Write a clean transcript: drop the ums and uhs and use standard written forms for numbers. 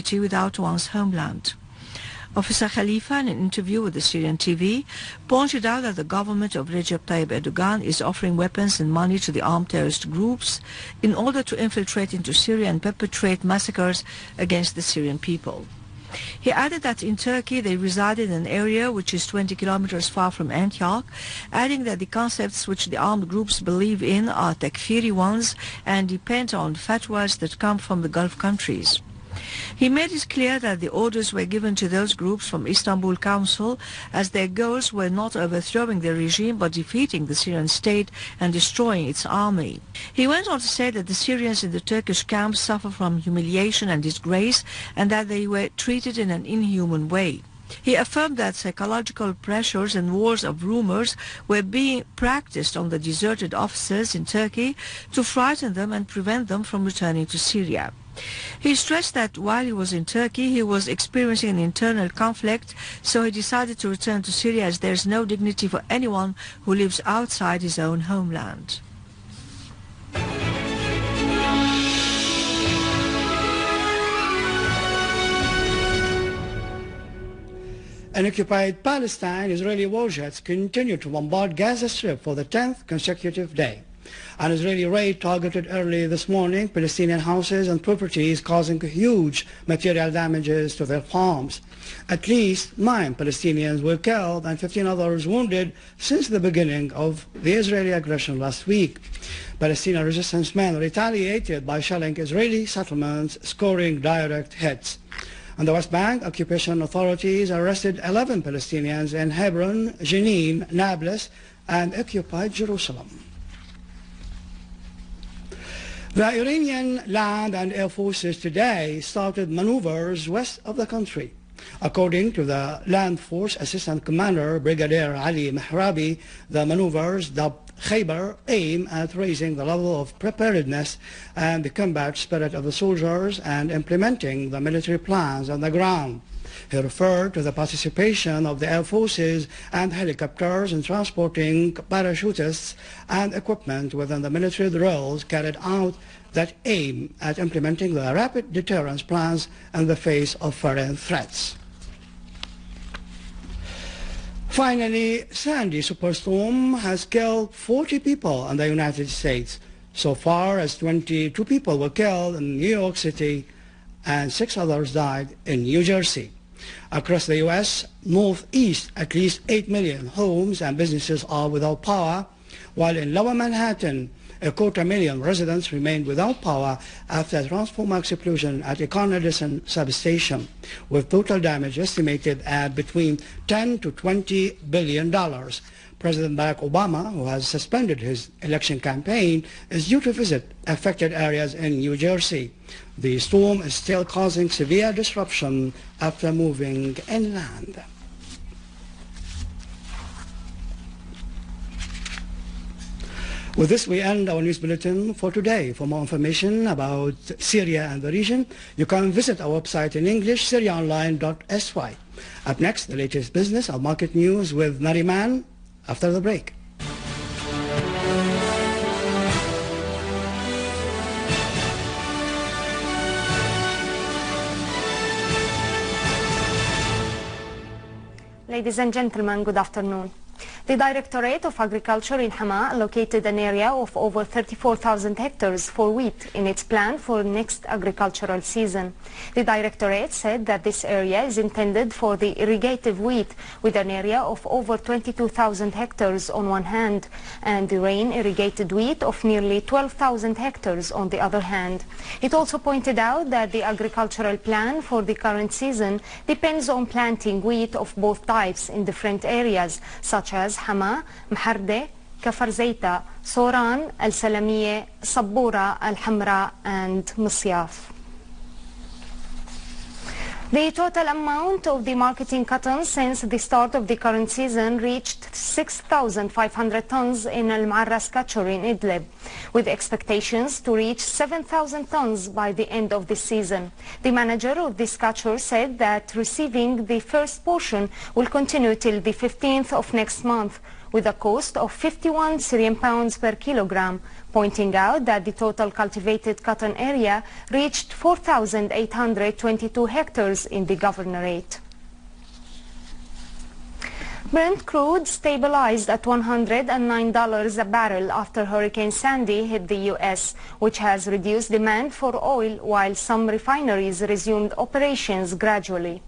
security without one's homeland. Officer Khalifa, in an interview with the Syrian TV, pointed out that the government of Recep Tayyip Erdogan is offering weapons and money to the armed terrorist groups in order to infiltrate into Syria and perpetrate massacres against the Syrian people. He added that in Turkey they resided in an area which is 20 kilometers far from Antioch, adding that the concepts which the armed groups believe in are takfiri ones and depend on fatwas that come from the Gulf countries. He made it clear that the orders were given to those groups from Istanbul Council, as their goals were not overthrowing the regime but defeating the Syrian state and destroying its army. He went on to say that the Syrians in the Turkish camps suffer from humiliation and disgrace and that they were treated in an inhuman way. He affirmed that psychological pressures and wars of rumors were being practiced on the deserted officers in Turkey to frighten them and prevent them from returning to Syria. He stressed that while he was in Turkey, he was experiencing an internal conflict, so he decided to return to Syria as there is no dignity for anyone who lives outside his own homeland. In occupied Palestine, Israeli warships continue to bombard Gaza Strip for the 10th consecutive day. An Israeli raid targeted early this morning Palestinian houses and properties, causing huge material damages to their farms. At least 9 Palestinians were killed and 15 others wounded since the beginning of the Israeli aggression last week. Palestinian resistance men retaliated by shelling Israeli settlements, scoring direct hits. On the West Bank, occupation authorities arrested 11 Palestinians in Hebron, Jenin, Nablus, and occupied Jerusalem. The Iranian land and air forces today started maneuvers west of the country. According to the Land Force Assistant Commander, Brigadier Ali Mehrabi, the maneuvers, dubbed Khaybar, aim at raising the level of preparedness and the combat spirit of the soldiers and implementing the military plans on the ground. He referred to the participation of the air forces and helicopters in transporting parachutists and equipment within the military drills carried out that aim at implementing the rapid deterrence plans in the face of foreign threats. Finally, Sandy superstorm has killed 40 people in the United States. So far as 22 people were killed in New York City and 6 others died in New Jersey. Across the U.S. Northeast, at least 8 million homes and businesses are without power, while in Lower Manhattan, 250,000 residents remained without power after a transformer explosion at a Con Edison substation, with total damage estimated at between $10 to $20 billion. President Barack Obama, who has suspended his election campaign, is due to visit affected areas in New Jersey. The storm is still causing severe disruption after moving inland. With this, we end our news bulletin for today. For more information about Syria and the region, you can visit our website in English, syriaonline.sy. Up next, the latest business and market news with Nariman after the break. Ladies and gentlemen, good afternoon. The Directorate of Agriculture in Hama allocated an area of over 34,000 hectares for wheat in its plan for next agricultural season. The Directorate said that this area is intended for the irrigated wheat, with an area of over 22,000 hectares on one hand and the rain irrigated wheat of nearly 12,000 hectares on the other hand. It also pointed out that the agricultural plan for the current season depends on planting wheat of both types in different areas, such as Hama, Mharde, Kafar Zaita, Soran, Al Salamiye, Sabbura, Al Hamra and Misyaf. The total amount of the marketing cotton since the start of the current season reached 6,500 tons in Al Marras Kachur in Idlib, with expectations to reach 7,000 tons by the end of the season. The manager of this Kachur said that receiving the first portion will continue till the 15th of next month, with a cost of 51 Syrian pounds per kilogram, pointing out that the total cultivated cotton area reached 4,822 hectares in the governorate. Brent crude stabilized at $109 a barrel after Hurricane Sandy hit the U.S., which has reduced demand for oil while some refineries resumed operations gradually.